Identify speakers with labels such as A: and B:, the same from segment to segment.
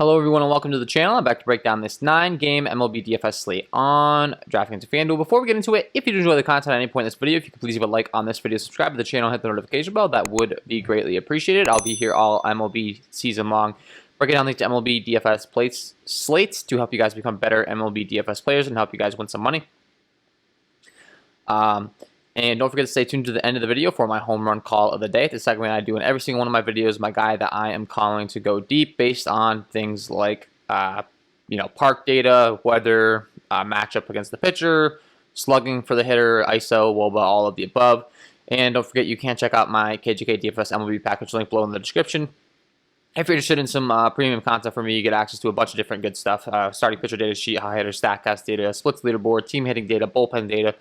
A: Hello everyone and welcome to the channel. I'm back to break down this 9-game MLB DFS slate on DraftKings and FanDuel. Before we get into it, if you enjoy the content at any point in this video, if you could please leave a like on this video, subscribe to the channel, hit the notification bell, that would be greatly appreciated. I'll be here all MLB season long, breaking down these MLB DFS slates to help you guys become better MLB DFS players and help you guys win some money. And don't forget to stay tuned to the end of the video for my home run call of the day. The segment I do in every single one of my videos, my guy that I am calling to go deep based on things like, park data, weather, matchup against the pitcher, slugging for the hitter, ISO, WOBA, all of the above. And don't forget you can check out my KJK DFS MLB package link below in the description. If you're interested in some premium content from me, you get access to a bunch of different good stuff. Starting pitcher data sheet, high hitter, StatCast data, splits leaderboard, team hitting data, bullpen data,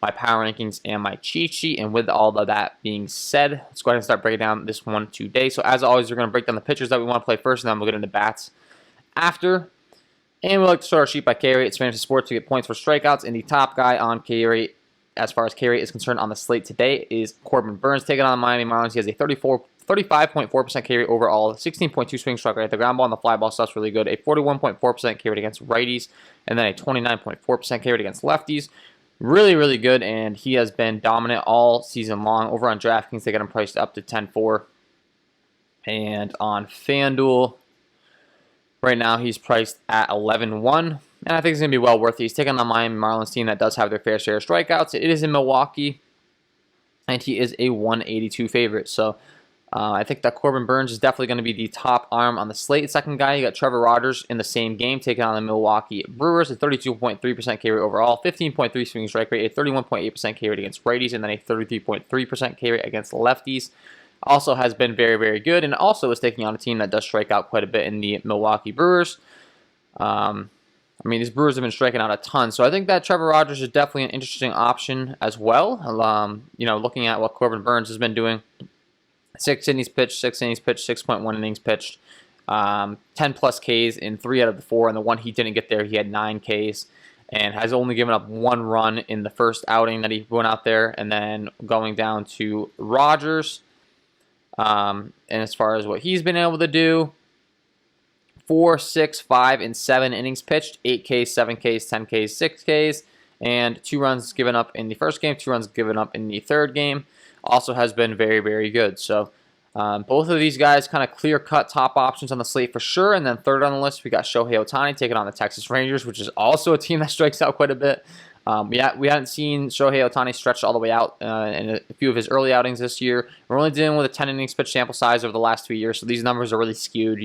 A: my power rankings, and my cheat sheet. And with all of that being said, let's go ahead and start breaking down this one today. So as always, we're going to break down the pitchers that we want to play first, and then we'll get into bats after. And we like to start our sheet by K rate. It's fantasy sports to get points for strikeouts. And the top guy on K rate, as far as K rate is concerned on the slate today, is Corbin Burnes taking on the Miami Marlins. He has a 35.4% K rate overall, 16.2 swing strike rate. The ground ball and the fly ball stuff's really good. A 41.4% K rate against righties, and then a 29.4% K rate against lefties. Really, really good, and he has been dominant all season long. Over on DraftKings, they got him priced up to 10-4. And on FanDuel, right now he's priced at 11-1. And I think it's going to be well worth it. He's taking on the Miami Marlins team that does have their fair share of strikeouts. It is in Milwaukee, and he is a 182 favorite. So I think that Corbin Burnes is definitely going to be the top arm on the slate. Second guy, you got Trevor Rogers in the same game, taking on the Milwaukee Brewers, a 32.3% K rate overall, 15.3 swing strike rate, a 31.8% K rate against righties, and then a 33.3% K rate against lefties. Also has been very, very good, and also is taking on a team that does strike out quite a bit in the Milwaukee Brewers. These Brewers have been striking out a ton, so I think that Trevor Rogers is definitely an interesting option as well. Looking at what Corbin Burnes has been doing. 6 innings pitched, 6.1 innings pitched, 10 plus Ks in 3 out of the 4, and the one he didn't get there, he had 9 Ks, and has only given up 1 run in the first outing that he went out there. And then going down to Rogers, and as far as what he's been able to do, 4, 6, 5, and 7 innings pitched, 8 Ks, 7 Ks, 10 Ks, 6 Ks, and 2 runs given up in the first game, 2 runs given up in the third game. Also has been very, very good. So both of these guys kind of clear-cut top options on the slate for sure. And then third on the list, we got Shohei Otani taking on the Texas Rangers, which is also a team that strikes out quite a bit. We hadn't seen Shohei Otani stretched all the way out in a few of his early outings this year. We're only dealing with a 10 innings pitch sample size over the last 2 years, so these numbers are really skewed.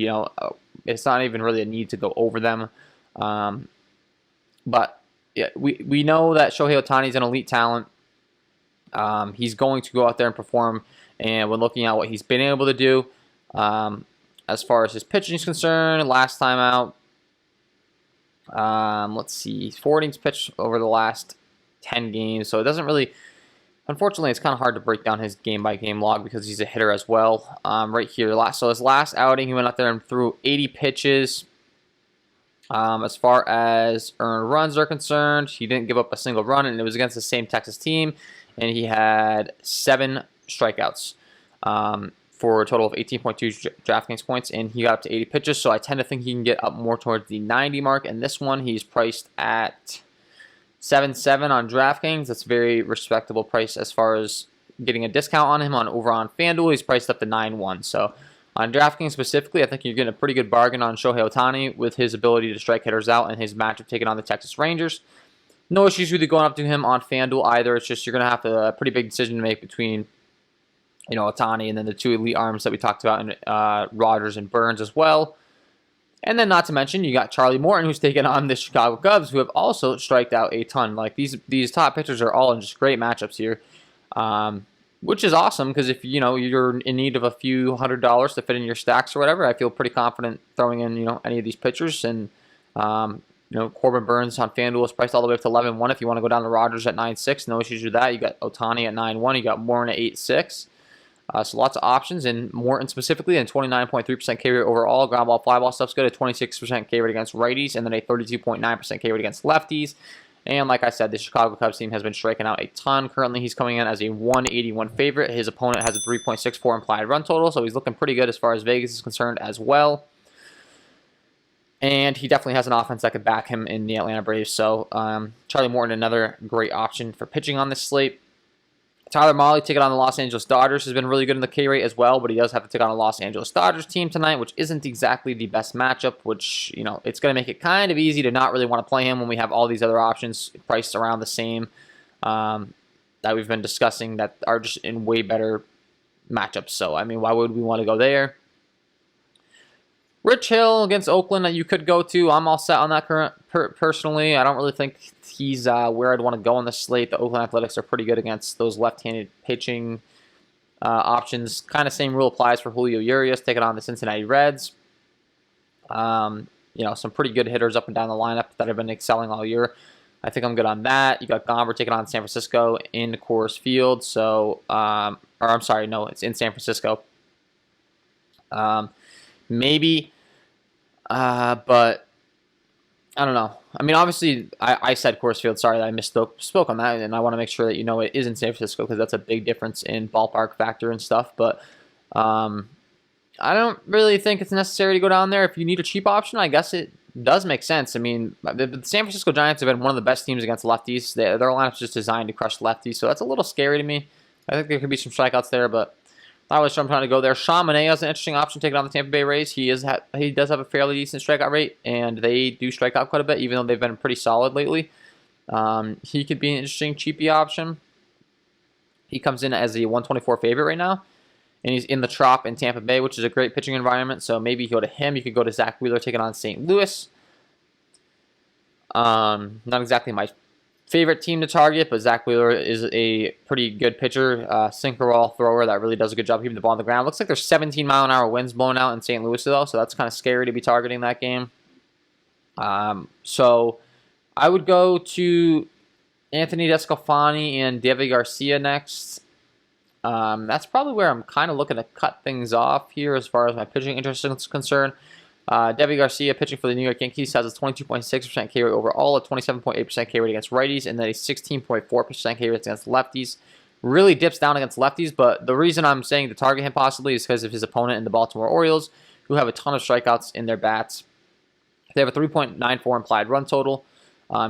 A: It's not even really a need to go over them. But yeah, we know that Shohei Otani is an elite talent. He's going to go out there and perform, and when looking at what he's been able to do, as far as his pitching is concerned, last time out, let's see, 4 innings pitched over the last 10 games, so it doesn't really, unfortunately, it's kind of hard to break down his game-by-game log because he's a hitter as well. Right here, so his last outing, he went out there and threw 80 pitches. As far as earned runs are concerned, he didn't give up a single run, and it was against the same Texas team. And he had 7 strikeouts for a total of 18.2 DraftKings points, and he got up to 80 pitches, so I tend to think he can get up more towards the 90 mark. And this one, he's priced at 7.7 on DraftKings. That's a very respectable price as far as getting a discount on him. Over on FanDuel, he's priced up to 9.1. So on DraftKings specifically, I think you're getting a pretty good bargain on Shohei Otani with his ability to strike hitters out and his matchup taking on the Texas Rangers. No issues really going up to him on FanDuel either. It's just you're going to have a pretty big decision to make between, Otani and then the 2 elite arms that we talked about in Rogers and Burnes as well. And then not to mention, you got Charlie Morton, who's taking on the Chicago Cubs, who have also striked out a ton. Like these top pitchers are all in just great matchups here, which is awesome because if you're in need of a few $100s to fit in your stacks or whatever, I feel pretty confident throwing in any of these pitchers. And Corbin Burnes on FanDuel is priced all the way up to 11.1. If you want to go down to Rogers at 9.6, no issues with that. You got Otani at 9.1. You got Morton at 8.6. So lots of options. And Morton specifically, and 29.3% K rate overall. Ground ball, fly ball stuff's good. A 26% K rate against righties, and then a 32.9% K rate against lefties. And like I said, the Chicago Cubs team has been striking out a ton. Currently, he's coming in as a 181 favorite. His opponent has a 3.64 implied run total, so he's looking pretty good as far as Vegas is concerned as well. And he definitely has an offense that could back him in the Atlanta Braves. So Charlie Morton, another great option for pitching on this slate. Tyler Mahle taking on the Los Angeles Dodgers has been really good in the K rate as well, but he does have to take on a Los Angeles Dodgers team tonight, which isn't exactly the best matchup, which, you know, it's going to make it kind of easy to not really want to play him when we have all these other options priced around the same that we've been discussing that are just in way better matchups. So, I mean, why would we want to go there? Rich Hill against Oakland that you could go to. I'm all set on that personally. I don't really think he's where I'd want to go on the slate. The Oakland Athletics are pretty good against those left-handed pitching options. Kind of same rule applies for Julio Urias taking on the Cincinnati Reds. You know, some pretty good hitters up and down the lineup that have been excelling all year. I think I'm good on that. You got Gomer taking on San Francisco in Coors Field. So, or I'm sorry, no, it's in San Francisco. Maybe. But I don't know. I mean, obviously, I said Coors Field. Sorry that I misspoke on that, and I want to make sure that you know it is in San Francisco because that's a big difference in ballpark factor and stuff. But I don't really think it's necessary to go down there. If you need a cheap option, I guess it does make sense. I mean, the San Francisco Giants have been one of the best teams against lefties. Their lineup's just designed to crush lefties, so that's a little scary to me. I think there could be some strikeouts there, but not really sure I'm trying to go there. Sean Manaea is an interesting option taking on the Tampa Bay Rays. He does have a fairly decent strikeout rate, and they do strike out quite a bit, even though they've been pretty solid lately. He could be an interesting cheapie option. He comes in as a 124 favorite right now, and he's in the Trop in Tampa Bay, which is a great pitching environment. So maybe you go to him. You could go to Zach Wheeler taking on St. Louis. Not exactly my favorite team to target, but Zach Wheeler is a pretty good pitcher, sinker ball thrower that really does a good job keeping the ball on the ground. Looks like there's 17-mile-an-hour winds blowing out in St. Louis, though, so that's kind of scary to be targeting that game. So I would go to Anthony Descalfani and David Garcia next. That's probably where I'm kind of looking to cut things off here as far as my pitching interest is concerned. Davies Garcia pitching for the New York Yankees has a 22.6% K rate overall, a 27.8% K rate against righties, and then a 16.4% K rate against lefties. Really dips down against lefties, but the reason I'm saying to target him possibly is because of his opponent in the Baltimore Orioles, who have a ton of strikeouts in their bats. They have a 3.94 implied run total.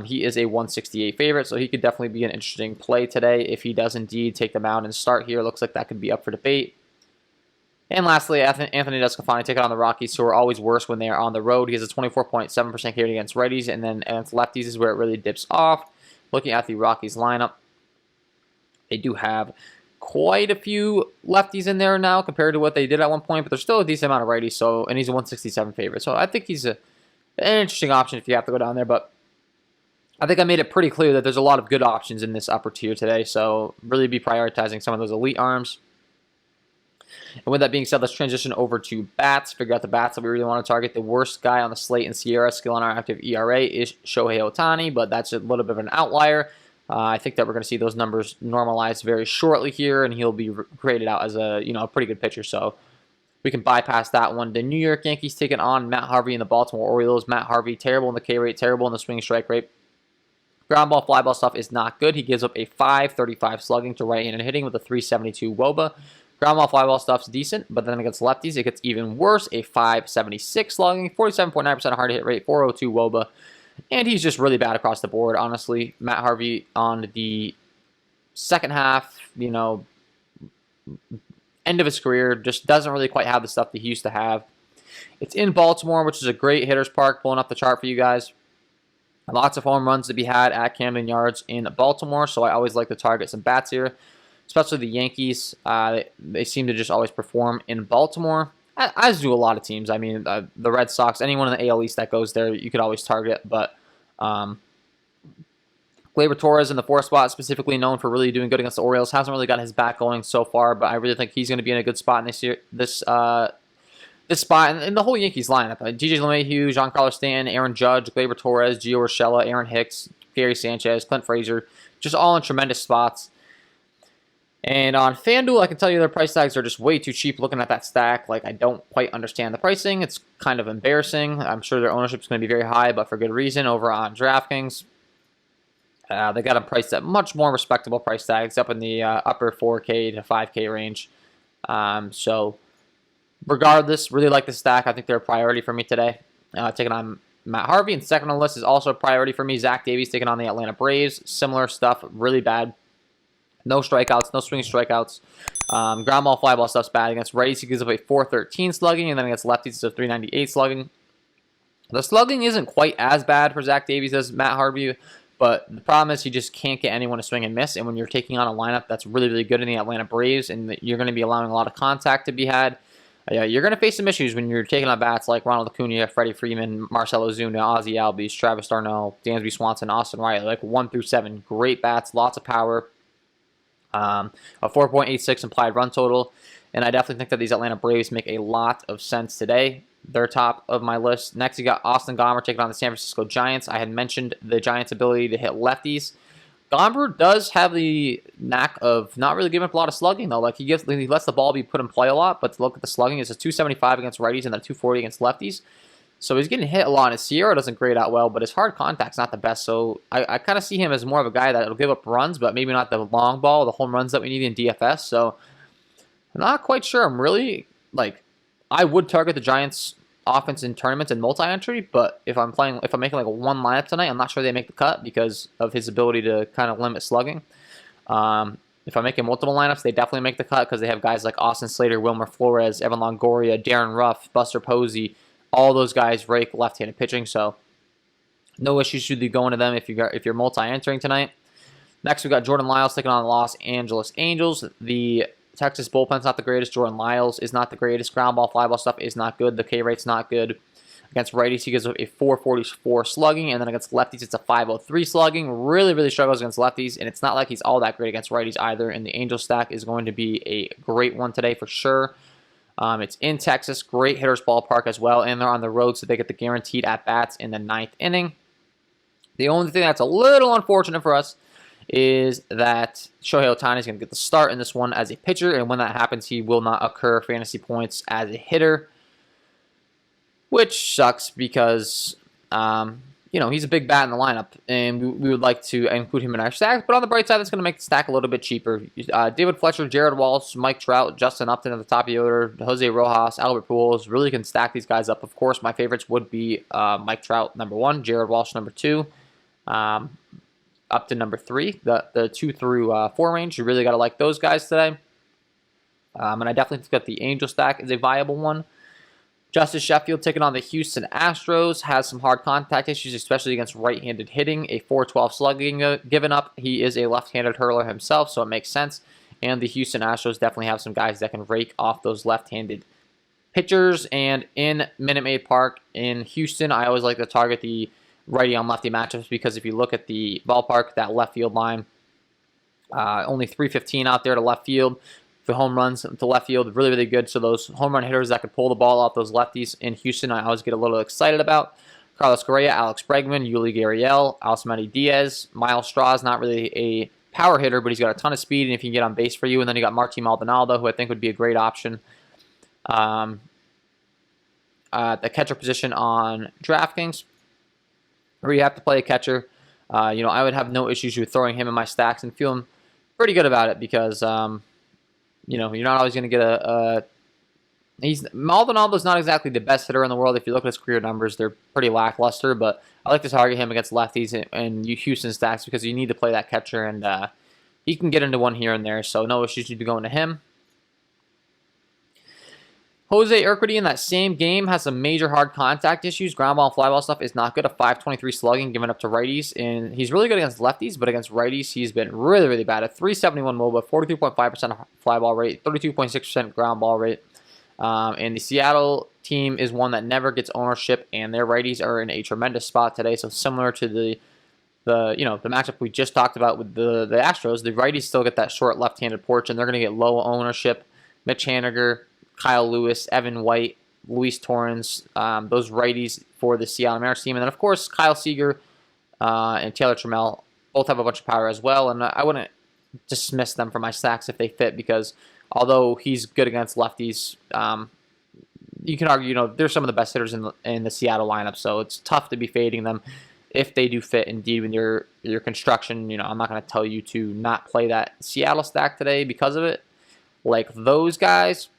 A: He is a 168 favorite, so he could definitely be an interesting play today if he does indeed take the mound and start here. Looks like that could be up for debate. And lastly, Anthony Descalfani taking on the Rockies, who are always worse when they are on the road. He has a 24.7% K rate against righties, and then against lefties is where it really dips off. Looking at the Rockies lineup, they do have quite a few lefties in there now compared to what they did at one point, but there's still a decent amount of righties, so, and he's a 167 favorite. So I think he's an interesting option if you have to go down there, but I think I made it pretty clear that there's a lot of good options in this upper tier today, so really be prioritizing some of those elite arms. And with that being said, let's transition over to bats. Figure out the bats that we really want to target. The worst guy on the slate in Sierra skill on our active ERA is Shohei Otani, but that's a little bit of an outlier. I think that we're going to see those numbers normalize very shortly here, and he'll be graded out as a pretty good pitcher. So we can bypass that one. The New York Yankees taking on Matt Harvey and the Baltimore Orioles. Matt Harvey, terrible in the K rate, terrible in the swing strike rate. Ground ball, fly ball stuff is not good. He gives up a 535 slugging to right-handed hitting with a 372 WOBA. Ground ball, fly ball stuff's decent, but then against lefties, it gets even worse. A 576 slugging, 47.9% hard hit rate, 402 WOBA. And he's just really bad across the board, honestly. Matt Harvey on the second half, end of his career, just doesn't really quite have the stuff that he used to have. It's in Baltimore, which is a great hitter's park, pulling up the chart for you guys. Lots of home runs to be had at Camden Yards in Baltimore, so I always like to target some bats here. Especially the Yankees, they seem to just always perform in Baltimore, as do a lot of teams. I mean, the Red Sox, anyone in the AL East that goes there, you could always target. But Gleyber Torres in the 4th spot, specifically known for really doing good against the Orioles, hasn't really got his back going so far, but I really think he's going to be in a good spot in this spot, and the whole Yankees lineup. DJ LeMahieu, Giancarlo Stanton, Aaron Judge, Gleyber Torres, Gio Urshela, Aaron Hicks, Gary Sanchez, Clint Frazier, just all in tremendous spots. And on FanDuel, I can tell you their price tags are just way too cheap. Looking at that stack, I don't quite understand the pricing. It's kind of embarrassing. I'm sure their ownership is going to be very high, but for good reason. Over on DraftKings, they got them priced at much more respectable price tags, up in the upper 4K to 5K range. So regardless, really like the stack. I think they're a priority for me today. Taking on Matt Harvey. And second on the list is also a priority for me, Zach Davies taking on the Atlanta Braves. Similar stuff, really bad. No strikeouts, no swinging strikeouts. Ground ball, fly ball stuff's bad. Against righties, he gives up a 413 slugging, and then against lefties, it's a 398 slugging. The slugging isn't quite as bad for Zach Davies as Matt Harvey, but the problem is he just can't get anyone to swing and miss. And when you're taking on a lineup that's really, really good in the Atlanta Braves, and you're going to be allowing a lot of contact to be had, you're going to face some issues when you're taking on bats like Ronald Acuna, Freddie Freeman, Marcell Ozuna, Ozzie Albies, Travis d'Arnaud, Dansby Swanson, Austin Riley, like 1 through 7. Great bats, lots of power. A 4.86 implied run total. And I definitely think that these Atlanta Braves make a lot of sense today. They're top of my list. Next, you got Austin Gomer taking on the San Francisco Giants. I had mentioned the Giants' ability to hit lefties. Gomer does have the knack of not really giving up a lot of slugging, though. Like, he lets the ball be put in play a lot, but to look at the slugging, it's a 275 against righties and then a 240 against lefties. So he's getting hit a lot. His Sierra doesn't grade out well, but his hard contact's not the best. So I kind of see him as more of a guy that'll give up runs, but maybe not the long ball, the home runs that we need in DFS. So I'm not quite sure. I'm really, like, I would target the Giants' offense in tournaments and multi-entry, but if I'm making like a one lineup tonight, I'm not sure they make the cut because of his ability to kind of limit slugging. If I'm making multiple lineups, they definitely make the cut because they have guys like Austin Slater, Wilmer Flores, Evan Longoria, Darren Ruff, Buster Posey. All those guys rake left-handed pitching, so no issues should be going to them if you're multi-entering tonight. Next, we got Jordan Lyles taking on the Los Angeles Angels. The Texas bullpen's not the greatest. Jordan Lyles is not the greatest. Ground ball, fly ball stuff is not good. The K rate's not good. Against righties, he gives a 444 slugging, and then against lefties, it's a 503 slugging. Really, really struggles against lefties, and it's not like he's all that great against righties either. And the Angel stack is going to be a great one today for sure. It's in Texas, great hitter's ballpark as well, and they're on the road, so they get the guaranteed at-bats in the 9th inning. The only thing that's a little unfortunate for us is that Shohei Otani is going to get the start in this one as a pitcher, and when that happens, he will not occur fantasy points as a hitter, which sucks because he's a big bat in the lineup, and we would like to include him in our stack. But on the bright side, that's going to make the stack a little bit cheaper. David Fletcher, Jared Walsh, Mike Trout, Justin Upton at the top of the order, Jose Rojas, Albert Pujols really can stack these guys up. Of course, my favorites would be Mike Trout, number 1, Jared Walsh, number 2, Upton, number 3. The 2 through 4 range, you really got to like those guys today. And I definitely think that the Angel stack is a viable one. Justice Sheffield taking on the Houston Astros has some hard contact issues, especially against right-handed hitting. A 412 slugging given up. He is a left-handed hurler himself, so it makes sense. And the Houston Astros definitely have some guys that can rake off those left-handed pitchers. And in Minute Maid Park in Houston, I always like to target the righty on lefty matchups because if you look at the ballpark, that left field line, only 315 out there to left field. The home runs to left field, really, really good. So those home run hitters that could pull the ball off those lefties in Houston, I always get a little excited about. Carlos Correa, Alex Bregman, Yuli Gurriel, Alcides Diaz, Miles Straw is not really a power hitter, but he's got a ton of speed, and if he can get on base for you. And then you got Martin Maldonado, who I think would be a great option. The catcher position on DraftKings, where you have to play a catcher. I would have no issues with throwing him in my stacks and feeling pretty good about it because you're not always going to get Maldonado's not exactly the best hitter in the world. If you look at his career numbers, they're pretty lackluster, but I like to target him against lefties and Houston stacks because you need to play that catcher, and he can get into one here and there, so no issues should be going to him. Jose Urquidy in that same game has some major hard contact issues. Ground ball and fly ball stuff is not good. A 523 slugging given up to righties. And he's really good against lefties, but against righties, he's been really, really bad. A 371 WOBA, 42.5% fly ball rate, 32.6% ground ball rate. And the Seattle team is one that never gets ownership, and their righties are in a tremendous spot today. So similar to the matchup we just talked about with the Astros, the righties still get that short left-handed porch, and they're going to get low ownership. Mitch Haniger, Kyle Lewis, Evan White, Luis Torrens, those righties for the Seattle Mariners team. And then, of course, Kyle Seager and Taylor Trammell both have a bunch of power as well. And I wouldn't dismiss them from my stacks if they fit because although he's good against lefties, you can argue, they're some of the best hitters in the Seattle lineup. So it's tough to be fading them if they do fit indeed with your construction. I'm not going to tell you to not play that Seattle stack today because of it. Like those guys.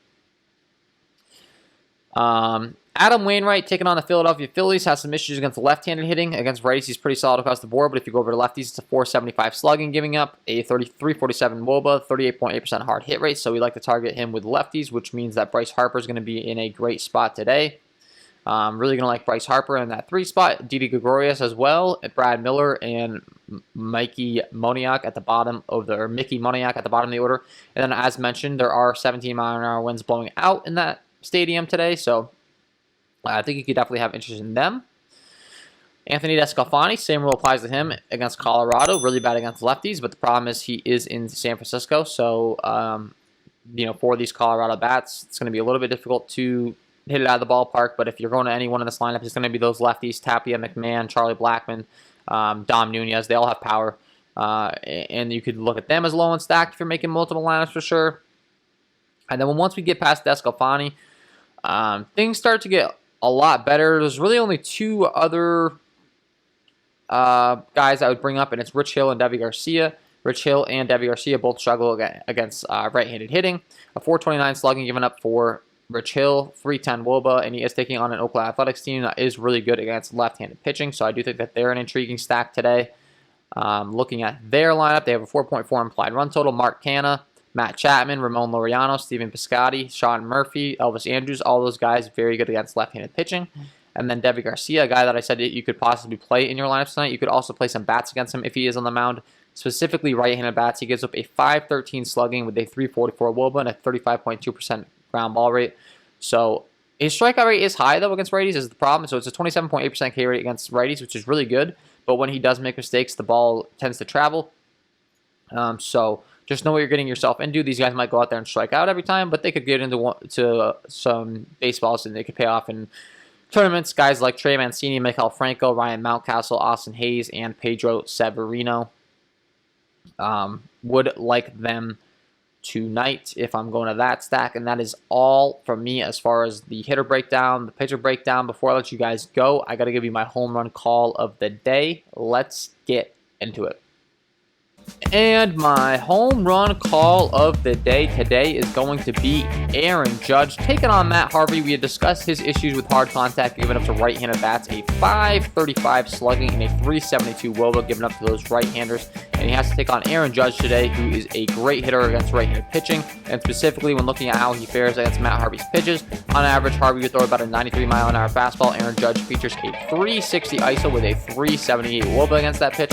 A: Adam Wainwright taking on the Philadelphia Phillies has some issues against left-handed hitting. Against righties, he's pretty solid across the board, but if you go over to lefties, it's a 475 slugging, giving up a 347 WOBA, 38.8% hard hit rate, so we like to target him with lefties, which means that Bryce Harper is going to be in a great spot today. Really going to like Bryce Harper in that 3 spot. Didi Gregorius as well, Brad Miller, and Mickey Moniak at the bottom of the order. And then, as mentioned, there are 17-mile-an-hour winds blowing out in that stadium today, so I think you could definitely have interest in them. Anthony Descalfani, same rule applies to him against Colorado. Really bad against lefties, but the problem is he is in San Francisco. So, for these Colorado bats, it's going to be a little bit difficult to hit it out of the ballpark. But if you're going to any one of this lineup, it's going to be those lefties: Tapia, McMahon, Charlie Blackmon, Dom Nunez. They all have power. And you could look at them as low and stacked if you're making multiple lineups for sure. And then once we get past Descalfani, things start to get a lot better. There's really only 2 other guys I would bring up, and it's Rich Hill and Davies Garcia. Rich Hill and Davies Garcia both struggle against right-handed hitting. A 429 slugging given up for Rich Hill, 310 WOBA, and he is taking on an Oakland Athletics team that is really good against left-handed pitching, so I do think that they're an intriguing stack today. Looking at their lineup, they have a 4.4 implied run total. Mark Canha, Matt Chapman, Ramon Laureano, Steven Piscotty, Sean Murphy, Elvis Andrews, all those guys very good against left-handed pitching. And then Davies Garcia, a guy that I said you could possibly play in your lineups tonight. You could also play some bats against him if he is on the mound, specifically right-handed bats. He gives up a 513 slugging with a 344 WOBA and a 35.2% ground ball rate. So his strikeout rate is high, though, against righties is the problem. So it's a 27.8% K rate against righties, which is really good. But when he does make mistakes, the ball tends to travel. So just know what you're getting yourself into. These guys might go out there and strike out every time, but they could get into some baseballs and they could pay off in tournaments. Guys like Trey Mancini, Maikel Franco, Ryan Mountcastle, Austin Hayes, and Pedro Severino. Would like them tonight if I'm going to that stack. And that is all from me as far as the hitter breakdown, the pitcher breakdown. Before I let you guys go, I got to give you my home run call of the day. Let's get into it. And my home run call of the day today is going to be Aaron Judge taking on Matt Harvey. We had discussed his issues with hard contact, giving up to right-handed bats, a 535 slugging and a 372 WOBA, giving up to those right-handers. And he has to take on Aaron Judge today, who is a great hitter against right-handed pitching. And specifically, when looking at how he fares against Matt Harvey's pitches, on average, Harvey would throw about a 93-mile-an-hour fastball. Aaron Judge features a 360 ISO with a 378 WOBA against that pitch.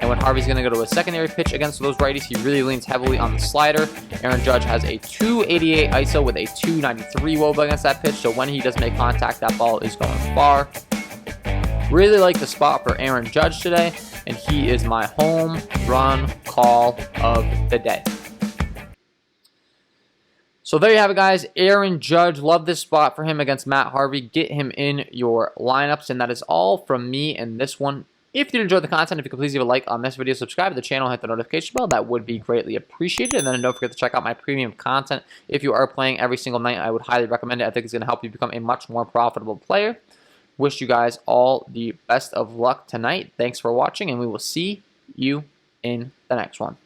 A: And when Harvey's going to go to a secondary pitch against those righties, he really leans heavily on the slider. Aaron Judge has a 288 ISO with a 293 WOBA against that pitch. So when he does make contact, that ball is going far. Really like the spot for Aaron Judge today, and he is my home run call of the day. So there you have it, guys. Aaron Judge, love this spot for him against Matt Harvey. Get him in your lineups, and that is all from me in this one. If you enjoyed the content, if you could please leave a like on this video, subscribe to the channel, hit the notification bell, that would be greatly appreciated. And then don't forget to check out my premium content. If you are playing every single night, I would highly recommend it. I think it's going to help you become a much more profitable player. Wish you guys all the best of luck tonight. Thanks for watching, and we will see you in the next one.